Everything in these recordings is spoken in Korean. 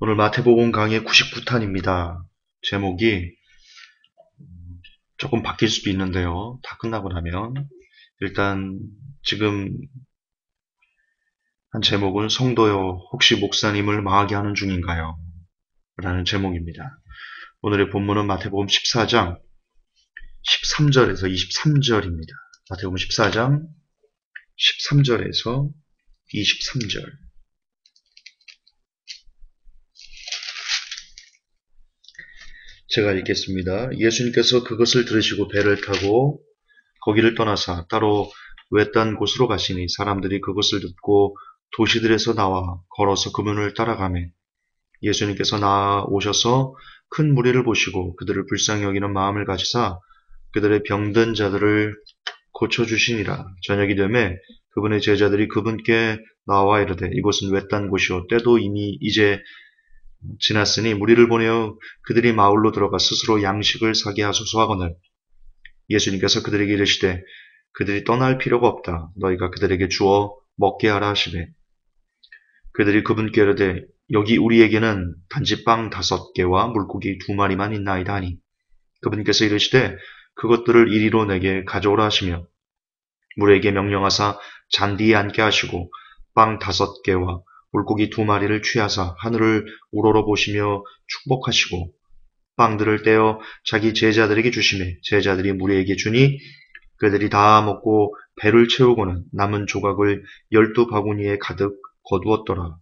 오늘 마태복음 강의 99탄입니다. 제목이 조금 바뀔 수도 있는데요. 다 끝나고 나면 일단 지금 한 제목은 성도여 혹시 목사님을 망하게 하는 중인가요? 라는 제목입니다. 오늘의 본문은 마태복음 14장 13절에서 23절입니다. 마태복음 14장 13절에서 23절. 제가 읽겠습니다. 예수님께서 그것을 들으시고 배를 타고 거기를 떠나사 따로 외딴 곳으로 가시니 사람들이 그것을 듣고 도시들에서 나와 걸어서 그분을 따라가매 예수님께서 나오셔서 큰 무리를 보시고 그들을 불쌍히 여기는 마음을 가지사 그들의 병든 자들을 고쳐주시니라. 저녁이 되매 그분의 제자들이 그분께 나와 이르되 이곳은 외딴 곳이요 때도 이미 이제 지났으니 무리를 보내어 그들이 마을로 들어가 스스로 양식을 사게 하소서 하거늘 예수님께서 그들에게 이르시되 그들이 떠날 필요가 없다. 너희가 그들에게 주어 먹게 하라 하시되 그들이 그분께 이르되 여기 우리에게는 단지 빵 5개와 물고기 2마리만 있나이다 하니 그분께서 이르시되 그것들을 이리로 내게 가져오라 하시며 무리에게 명령하사 잔디에 앉게 하시고 빵 5개와 물고기 2마리를 취하사 하늘을 우러러 보시며 축복하시고 빵들을 떼어 자기 제자들에게 주시매 제자들이 무리에게 주니 그들이 다 먹고 배를 채우고는 남은 조각을 12바구니에 가득 거두었더라.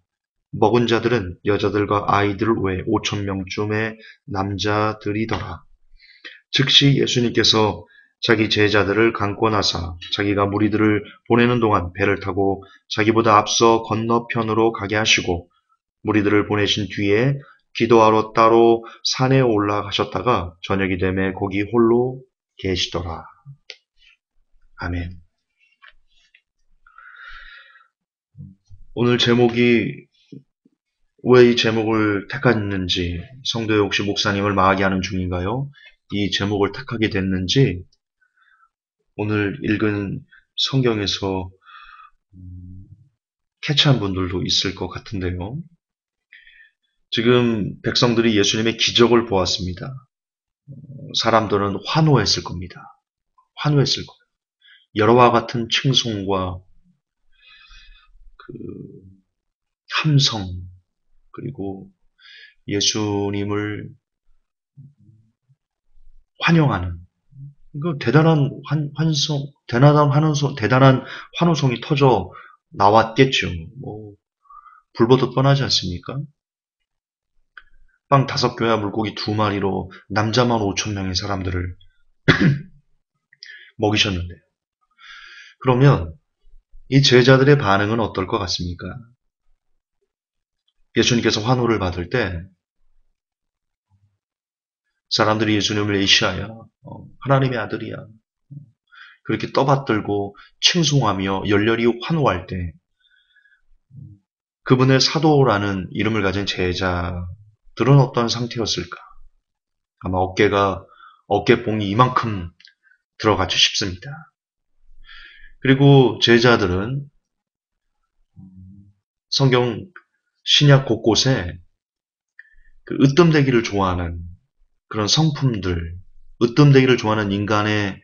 먹은 자들은 여자들과 아이들 외 5,000명쯤의 남자들이더라. 즉시 예수님께서 자기 제자들을 감고 나사 자기가 무리들을 보내는 동안 배를 타고 자기보다 앞서 건너편으로 가게 하시고 무리들을 보내신 뒤에 기도하러 따로 산에 올라가셨다가 저녁이 되매 거기 홀로 계시더라. 아멘. 오늘 제목이 왜 이 제목을 택했는지, 성도의 혹시 목사님을 망하게 하는 중인가요? 이 제목을 택하게 됐는지 오늘 읽은 성경에서 캐치한 분들도 있을 것 같은데요. 지금 백성들이 예수님의 기적을 보았습니다. 사람들은 환호했을 겁니다. 환호했을 거예요. 여러와 같은 칭송과 그 함성 그리고 예수님을 환영하는 그 대단한 대단한 환호성이 터져 나왔겠죠. 불보듯 뻔하지 않습니까? 빵 5개와 물고기 2마리로 남자만 5,000명의 사람들을 먹이셨는데 그러면 이 제자들의 반응은 어떨 것 같습니까? 예수님께서 환호를 받을 때 사람들이 예수님을 메시아야, 하나님의 아들이야 그렇게 떠받들고 칭송하며 열렬히 환호할 때 그분의 사도라는 이름을 가진 제자들은 어떤 상태였을까? 아마 어깨뽕이 이만큼 들어가지 싶습니다. 그리고 제자들은 성경 신약 곳곳에 그 으뜸되기를 좋아하는 그런 성품들, 으뜸되기를 좋아하는 인간의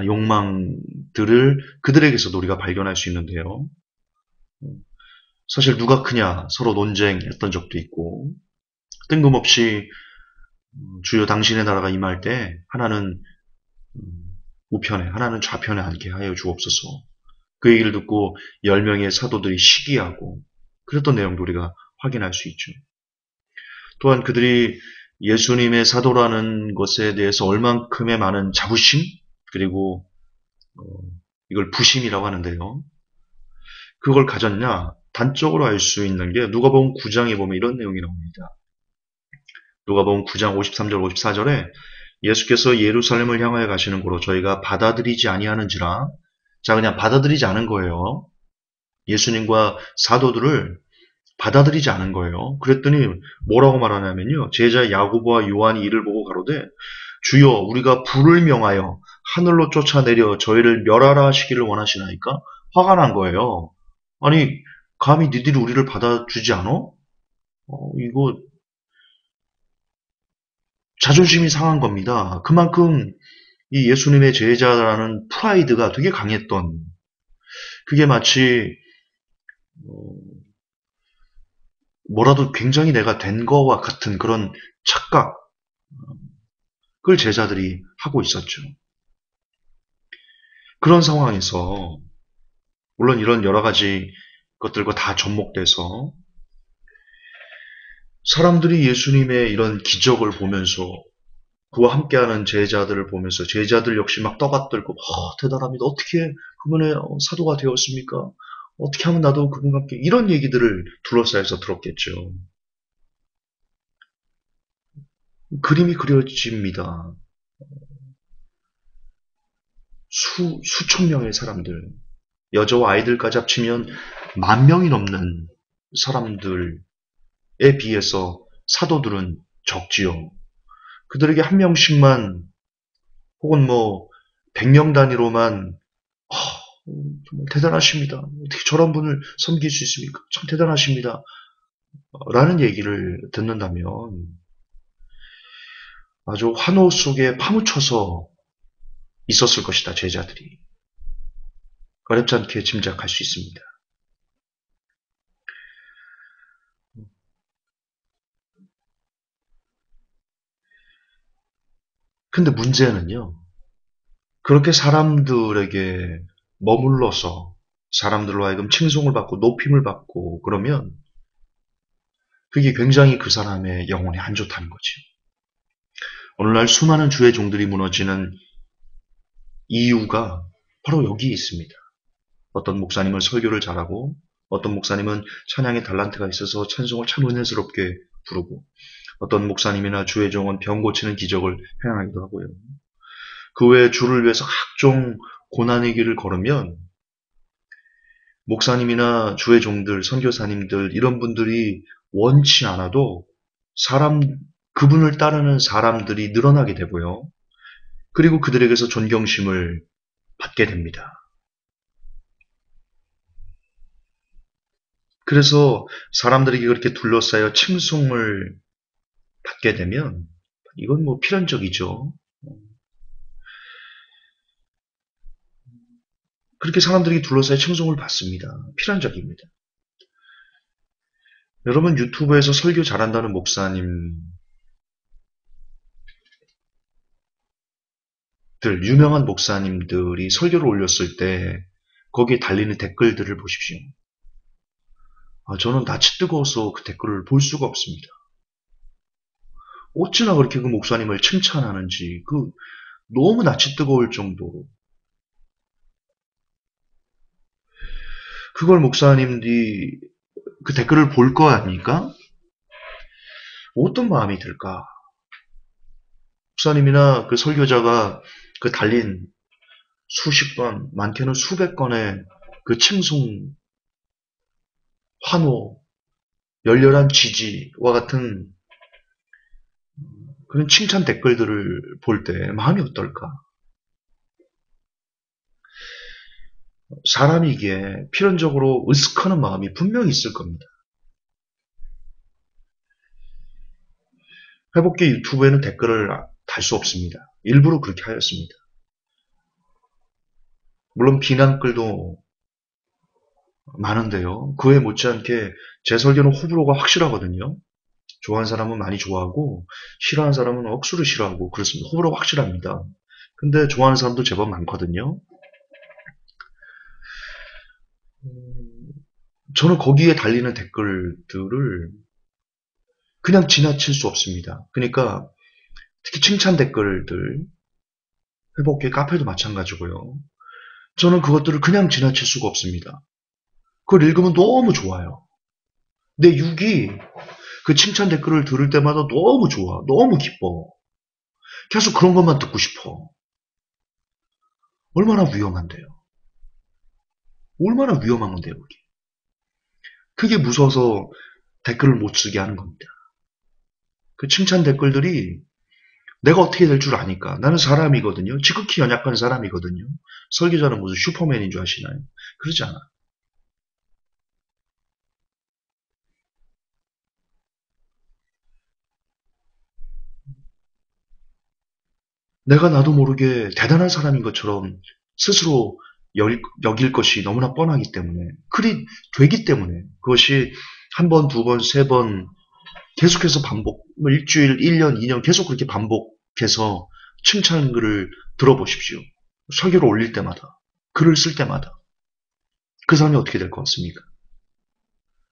욕망들을 그들에게서도 우리가 발견할 수 있는데요. 사실 누가 크냐 서로 논쟁했던 적도 있고 뜬금없이 주여 당신의 나라가 임할 때 하나는 우편에 하나는 좌편에 앉게 하여 주옵소서. 그 얘기를 듣고 10명의 사도들이 시기하고 그랬던 내용도 우리가 확인할 수 있죠. 또한 그들이 예수님의 사도라는 것에 대해서 얼만큼의 많은 자부심 그리고 이걸 부심이라고 하는데요. 그걸 가졌냐? 단적으로 알 수 있는 게 누가복음 9장에 보면 이런 내용이 나옵니다. 누가복음 9장 53절 54절에 예수께서 예루살렘을 향하여 가시는 곳으로 저희가 받아들이지 아니하는지라. 자, 그냥 받아들이지 않은 거예요. 예수님과 사도들을 받아들이지 않은 거예요. 그랬더니 뭐라고 말하냐면요. 제자 야고보와 요한이 이를 보고 가로되 주여 우리가 불을 명하여 하늘로 쫓아내려 저희를 멸하라 하시기를 원하시나이까? 화가 난 거예요. 아니 감히 니들이 우리를 받아주지 않아? 이거 자존심이 상한 겁니다. 그만큼 이 예수님의 제자라는 프라이드가 되게 강했던, 그게 마치 뭐라도 굉장히 내가 된 거와 같은 그런 착각을 제자들이 하고 있었죠. 그런 상황에서 물론 이런 여러 가지 것들과 다 접목돼서 사람들이 예수님의 이런 기적을 보면서 그와 함께하는 제자들을 보면서 제자들 역시 막 떠받들고 대단합니다. 어떻게 그분의 사도가 되었습니까? 어떻게 하면 나도 그분과 함께 이런 얘기들을 둘러싸여서 들었겠죠. 그림이 그려집니다. 수천 명의 사람들, 여자와 아이들까지 합치면 10,000명이 넘는 사람들에 비해서 사도들은 적지요. 그들에게 한 명씩만 혹은 뭐 100명 단위로만 정말 대단하십니다. 어떻게 저런 분을 섬길 수 있습니까? 참 대단하십니다. 라는 얘기를 듣는다면 아주 환호 속에 파묻혀서 있었을 것이다, 제자들이. 어렵지 않게 짐작할 수 있습니다. 근데 문제는요, 그렇게 사람들에게 머물러서 사람들로 하여금 칭송을 받고 높임을 받고 그러면 그게 굉장히 그 사람의 영혼에 안 좋다는 거죠. 오늘날 수많은 주의 종들이 무너지는 이유가 바로 여기에 있습니다. 어떤 목사님은 설교를 잘하고 어떤 목사님은 찬양의 달란트가 있어서 찬송을 참 은혜스럽게 부르고 어떤 목사님이나 주의 종은 병 고치는 기적을 행하기도 하고요. 그 외에 주를 위해서 각종 고난의 길을 걸으면 목사님이나 주의 종들, 선교사님들 이런 분들이 원치 않아도 사람 그분을 따르는 사람들이 늘어나게 되고요. 그리고 그들에게서 존경심을 받게 됩니다. 그래서 사람들에게 그렇게 둘러싸여 칭송을 받게 되면 이건 뭐 필연적이죠. 그렇게 사람들에게 둘러싸여 칭송을 받습니다. 필연적입니다. 여러분 유튜브에서 설교 잘한다는 목사님들, 유명한 목사님들이 설교를 올렸을 때 거기에 달리는 댓글들을 보십시오. 저는 낯이 뜨거워서 그 댓글을 볼 수가 없습니다. 어찌나 그렇게 그 목사님을 칭찬하는지 너무 낯이 뜨거울 정도로 그걸 목사님들이 그 댓글을 볼 거 아닙니까? 어떤 마음이 들까? 목사님이나 그 설교자가 그 달린 수십 건, 많게는 수백 건의 그 칭송, 환호, 열렬한 지지와 같은 그런 칭찬 댓글들을 볼 때 마음이 어떨까? 사람이기에 필연적으로 으쓱하는 마음이 분명히 있을 겁니다. 회복기 유튜브에는 댓글을 달 수 없습니다. 일부러 그렇게 하였습니다. 물론 비난글도 많은데요. 그에 못지않게 제 설교는 호불호가 확실하거든요. 좋아하는 사람은 많이 좋아하고 싫어하는 사람은 억수로 싫어하고 그렇습니다. 호불호가 확실합니다. 근데 좋아하는 사람도 제법 많거든요. 저는 거기에 달리는 댓글들을 그냥 지나칠 수 없습니다. 그러니까 특히 칭찬 댓글들, 회복계 카페도 마찬가지고요. 저는 그것들을 그냥 지나칠 수가 없습니다. 그걸 읽으면 너무 좋아요. 내 육이 그 칭찬 댓글을 들을 때마다 너무 좋아. 너무 기뻐. 계속 그런 것만 듣고 싶어. 얼마나 위험한데요. 얼마나 위험한 건데요, 그게. 그게 무서워서 댓글을 못 쓰게 하는 겁니다. 그 칭찬 댓글들이 내가 어떻게 될 줄 아니까. 나는 사람이거든요. 지극히 연약한 사람이거든요. 설계자는 무슨 슈퍼맨인 줄 아시나요? 그러지 않아. 내가 나도 모르게 대단한 사람인 것처럼 스스로 여길 것이 너무나 뻔하기 때문에, 그리 되기 때문에, 그것이 한 번, 두 번, 세 번 계속해서 반복, 뭐 일주일, 1년, 2년 계속 그렇게 반복해서 칭찬글을 들어보십시오. 설교를 올릴 때마다, 글을 쓸 때마다. 그 사람이 어떻게 될 것 같습니까?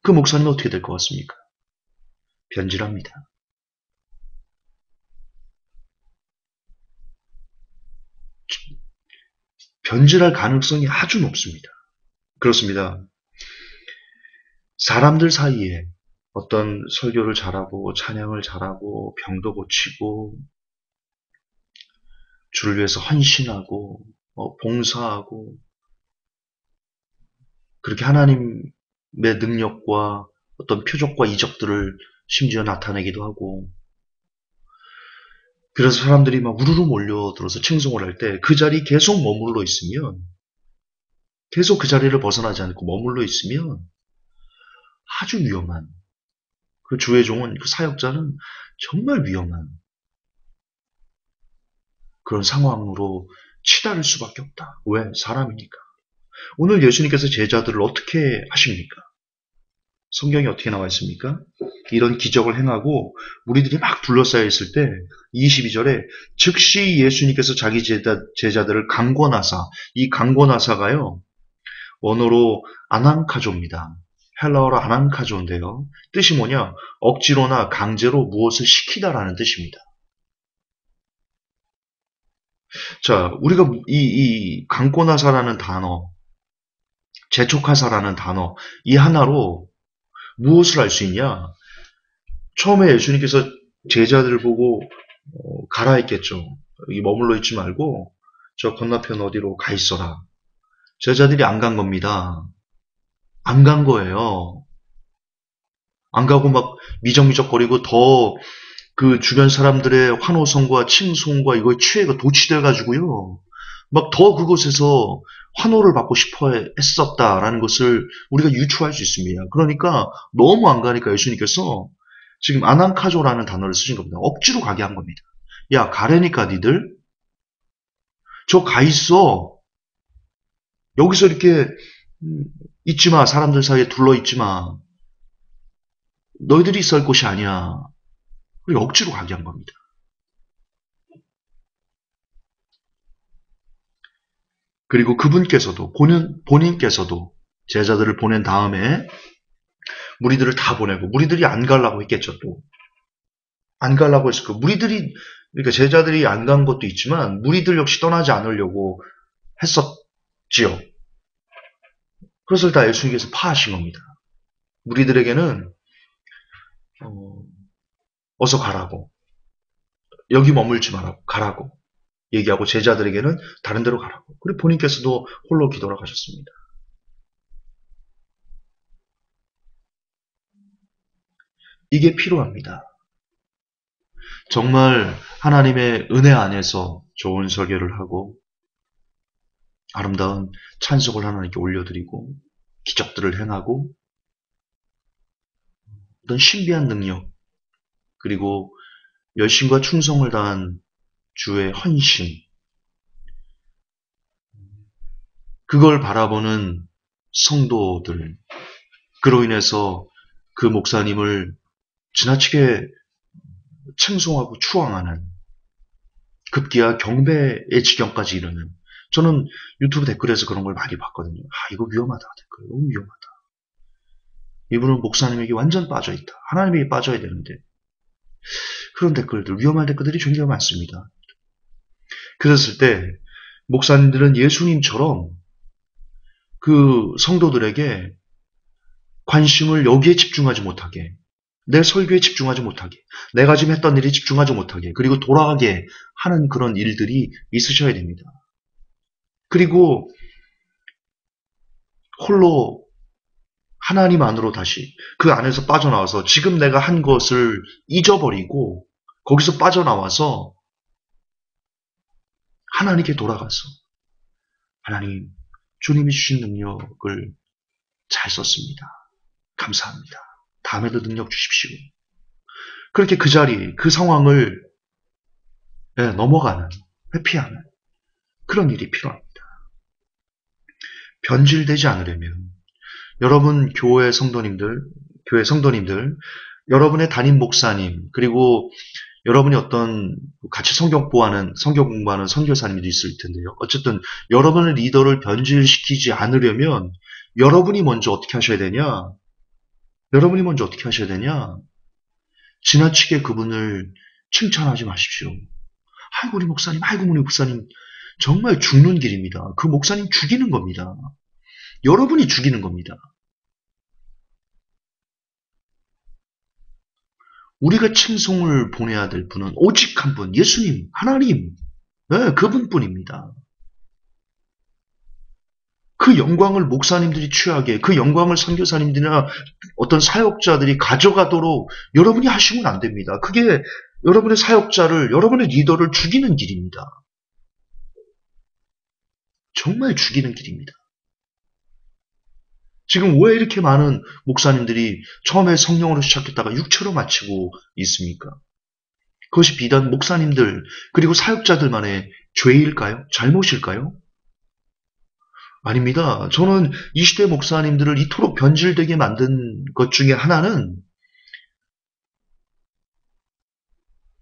그 목사님이 어떻게 될 것 같습니까? 변질합니다. 변질할 가능성이 아주 높습니다. 그렇습니다. 사람들 사이에 어떤 설교를 잘하고 찬양을 잘하고 병도 고치고 주를 위해서 헌신하고 봉사하고 그렇게 하나님의 능력과 어떤 표적과 이적들을 심지어 나타내기도 하고, 그래서 사람들이 막 우르르 몰려들어서 칭송을 할 때 그 자리에 계속 머물러 있으면, 계속 그 자리를 벗어나지 않고 머물러 있으면 아주 위험한, 그 주의 종은, 그 사역자는 정말 위험한 그런 상황으로 치달을 수밖에 없다. 왜? 사람이니까. 오늘 예수님께서 제자들을 어떻게 하십니까? 성경에 어떻게 나와 있습니까? 이런 기적을 행하고 무리들이 막 둘러싸여 있을 때 22절에 즉시 예수님께서 자기 제자들을 강권하사, 이 강권하사가요, 원어로 아난카조입니다. 헬라어로 아난카조인데요. 뜻이 뭐냐? 억지로나 강제로 무엇을 시키다라는 뜻입니다. 자, 우리가 이 강권하사라는 단어, 재촉하사라는 단어, 이 하나로 무엇을 알 수 있냐? 처음에 예수님께서 제자들을 보고 가라 했겠죠. 여기 머물러 있지 말고 저 건너편 어디로 가 있어라. 제자들이 안 간 겁니다. 안 간 거예요. 안 가고 막 미적미적거리고 더 그 주변 사람들의 환호성과 칭송과 이거에 취해가 도취돼가지고요. 막 더 그곳에서 환호를 받고 싶어 했었다라는 것을 우리가 유추할 수 있습니다. 그러니까 너무 안 가니까 예수님께서 지금 아난카조라는 단어를 쓰신 겁니다. 억지로 가게 한 겁니다. 야, 가래니까 니들 저 가 있어. 여기서 이렇게 있지 마. 사람들 사이에 둘러 있지 마. 너희들이 있을 곳이 아니야. 그리고 억지로 가게 한 겁니다. 그리고 그분께서도 본인께서도 제자들을 보낸 다음에 무리들을 다 보내고, 무리들이 안 가려고 했겠죠. 또 안 가려고 했을 거. 무리들이, 그러니까 제자들이 안 간 것도 있지만 무리들 역시 떠나지 않으려고 했었지요. 그것을 다 예수님께서 파하신 겁니다. 무리들에게는 어서 가라고, 여기 머물지 말라고, 가라고 얘기하고, 제자들에게는 다른 데로 가라고. 그리고 본인께서도 홀로 기도하셨습니다. 이게 필요합니다. 정말 하나님의 은혜 안에서 좋은 설교를 하고 아름다운 찬송을 하나님께 올려드리고 기적들을 행하고 어떤 신비한 능력, 그리고 열심과 충성을 다한 주의 헌신, 그걸 바라보는 성도들, 그로 인해서 그 목사님을 지나치게 칭송하고 추앙하는, 급기야 경배의 지경까지 이르는, 저는 유튜브 댓글에서 그런 걸 많이 봤거든요. 아, 이거 위험하다. 댓글 너무 위험하다. 이분은 목사님에게 완전 빠져있다. 하나님에게 빠져야 되는데. 그런 댓글들, 위험한 댓글들이 굉장히 많습니다. 그랬을 때 목사님들은 예수님처럼 그 성도들에게 관심을 여기에 집중하지 못하게, 내 설교에 집중하지 못하게, 내가 지금 했던 일에 집중하지 못하게, 그리고 돌아가게 하는 그런 일들이 있으셔야 됩니다. 그리고 홀로 하나님 안으로 다시 그 안에서 빠져나와서 지금 내가 한 것을 잊어버리고 거기서 빠져나와서 하나님께 돌아가서, 하나님, 주님이 주신 능력을 잘 썼습니다. 감사합니다. 다음에도 능력 주십시오. 그렇게 그 자리, 그 상황을 넘어가는, 회피하는 그런 일이 필요합니다. 변질되지 않으려면 여러분 교회 성도님들, 여러분의 담임 목사님, 그리고 여러분이 어떤 같이 성경 공부하는 선교사님도 있을 텐데요. 어쨌든 여러분의 리더를 변질시키지 않으려면 여러분이 먼저 어떻게 하셔야 되냐? 여러분이 먼저 어떻게 하셔야 되냐? 지나치게 그분을 칭찬하지 마십시오. 아이고 우리 목사님, 아이고 우리 목사님, 정말 죽는 길입니다. 그 목사님 죽이는 겁니다. 여러분이 죽이는 겁니다. 우리가 칭송을 보내야 될 분은 오직 한 분, 예수님, 하나님, 네, 그분뿐입니다. 그 영광을 목사님들이 취하게, 그 영광을 선교사님들이나 어떤 사역자들이 가져가도록 여러분이 하시면 안 됩니다. 그게 여러분의 사역자를, 여러분의 리더를 죽이는 길입니다. 정말 죽이는 길입니다. 지금 왜 이렇게 많은 목사님들이 처음에 성령으로 시작했다가 육체로 마치고 있습니까? 그것이 비단 목사님들 그리고 사역자들만의 죄일까요? 잘못일까요? 아닙니다. 저는 이 시대 목사님들을 이토록 변질되게 만든 것 중에 하나는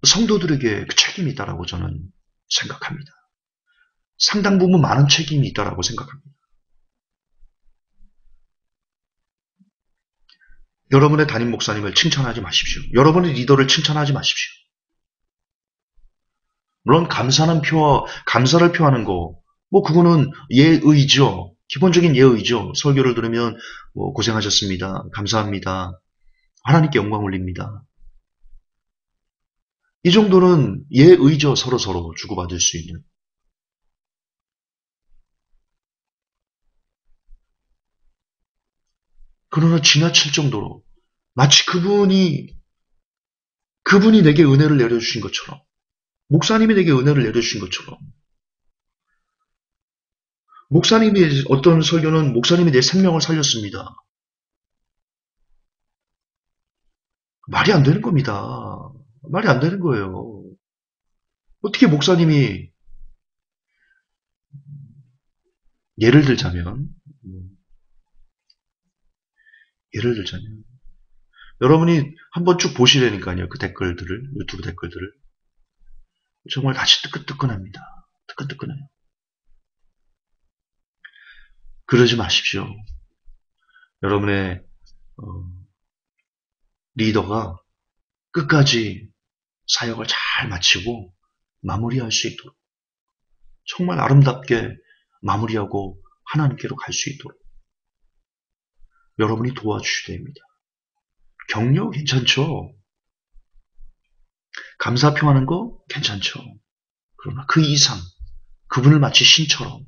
성도들에게 그 책임이 있다라고 저는 생각합니다. 상당 부분 많은 책임이 있다라고 생각합니다. 여러분의 담임 목사님을 칭찬하지 마십시오. 여러분의 리더를 칭찬하지 마십시오. 물론 감사를 표하는 거, 그거는 예의죠. 기본적인 예의죠. 설교를 들으면 고생하셨습니다. 감사합니다. 하나님께 영광 올립니다. 이 정도는 예의죠. 서로 주고받을 수 있는. 그러나 지나칠 정도로 마치 그분이 내게 은혜를 내려주신 것처럼, 목사님이 내게 은혜를 내려주신 것처럼, 어떤 설교는 목사님이 내 생명을 살렸습니다. 말이 안 되는 겁니다. 말이 안 되는 거예요. 어떻게 목사님이, 예를 들자면, 여러분이 한번 쭉 보시라니까요. 그 댓글들을, 유튜브 댓글들을. 정말 다시 뜨끈뜨끈합니다. 뜨끈뜨끈해요. 그러지 마십시오. 여러분의 리더가 끝까지 사역을 잘 마치고 마무리할 수 있도록, 정말 아름답게 마무리하고 하나님께로 갈 수 있도록 여러분이 도와주셔야 됩니다. 격려 괜찮죠? 감사 표하는 거 괜찮죠? 그러나 그 이상 그분을 마치 신처럼,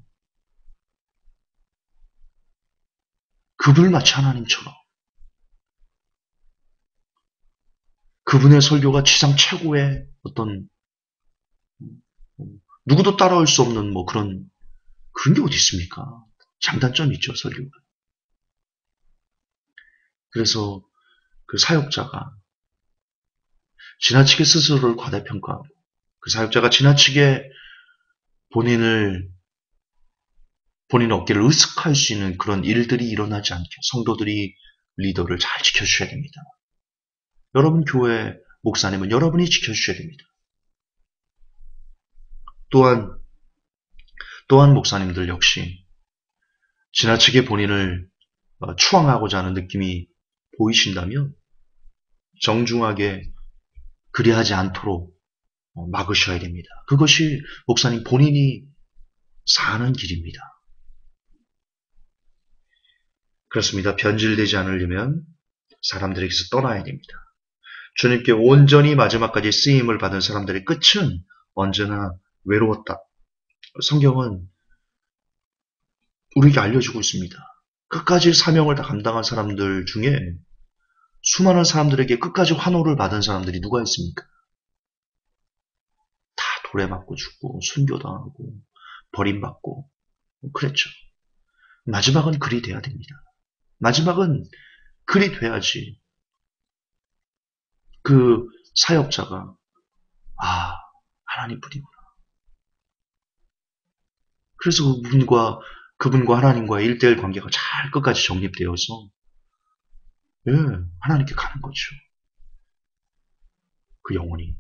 그분을 마치 하나님처럼, 그분의 설교가 지상 최고의 어떤 누구도 따라올 수 없는 그런 게 어디 있습니까? 장단점이 있죠, 설교가. 그래서 그 사역자가 지나치게 스스로를 과대평가하고, 그 사역자가 지나치게 본인 어깨를 으쓱할 수 있는 그런 일들이 일어나지 않게 성도들이 리더를 잘 지켜주셔야 됩니다. 여러분 교회 목사님은 여러분이 지켜주셔야 됩니다. 또한 목사님들 역시 지나치게 본인을 추앙하고자 하는 느낌이 보이신다면 정중하게 그리하지 않도록 막으셔야 됩니다. 그것이 목사님 본인이 사는 길입니다. 그렇습니다. 변질되지 않으려면 사람들에게서 떠나야 됩니다. 주님께 온전히 마지막까지 쓰임을 받은 사람들의 끝은 언제나 외로웠다. 성경은 우리에게 알려주고 있습니다. 끝까지 사명을 다 감당한 사람들 중에 수많은 사람들에게 끝까지 환호를 받은 사람들이 누가 있습니까? 다 돌에 맞고 죽고 순교당하고 버림받고 그랬죠. 마지막은 그리 돼야 됩니다. 마지막은 그리 돼야지 그 사역자가 하나님뿐이구나. 그래서 그분과 하나님과의 일대일 관계가 잘 끝까지 정립되어서, 예, 하나님께 가는 거죠. 그 영혼이.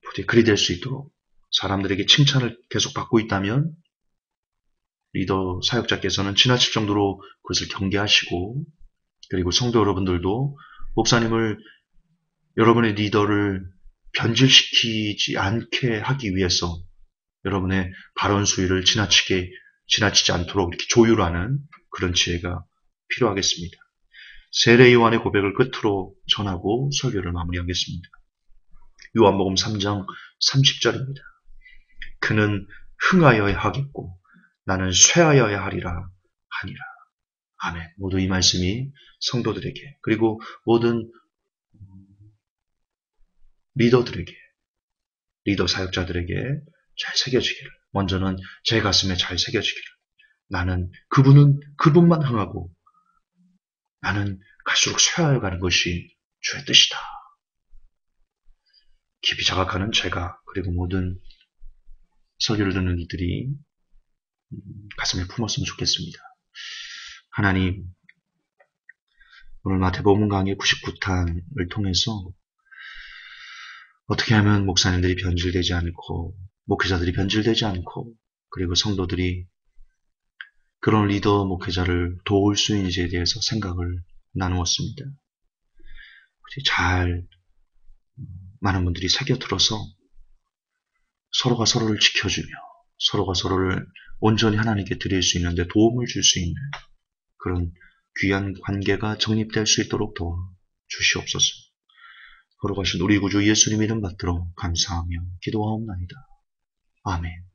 부디 그리 될 수 있도록 사람들에게 칭찬을 계속 받고 있다면 리더 사역자께서는 지나칠 정도로 그것을 경계하시고, 그리고 성도 여러분들도 목사님을, 여러분의 리더를 변질시키지 않게 하기 위해서 여러분의 발언 수위를 지나치지 않도록 이렇게 조율하는 그런 지혜가 필요하겠습니다. 세례 요한의 고백을 끝으로 전하고 설교를 마무리하겠습니다. 요한복음 3장 30절입니다. 그는 흥하여야 하겠고 나는 쇠하여야 하리라 하니라. 아멘. 모두 이 말씀이 성도들에게, 그리고 모든 리더들에게, 리더 사역자들에게 잘 새겨지기를, 먼저는 제 가슴에 잘 새겨지기를, 나는 그분만 흥하고 나는 갈수록 쇠하여 가는 것이 주의 뜻이다. 깊이 자각하는 제가, 그리고 모든 설교를 듣는 이들이 가슴에 품었으면 좋겠습니다. 하나님, 오늘 마태복음 강의 99탄을 통해서 어떻게 하면 목사님들이 변질되지 않고, 목회자들이 변질되지 않고, 그리고 성도들이 그런 리더 목회자를 도울 수 있는지에 대해서 생각을 나누었습니다. 잘 많은 분들이 새겨들어서 서로가 서로를 지켜주며 서로가 서로를 온전히 하나님께 드릴 수 있는데 도움을 줄 수 있는 그런 귀한 관계가 정립될 수 있도록 도와 주시옵소서. 걸어가신 우리 구주 예수님 이름 받들어 감사하며 기도하옵나이다. 아멘.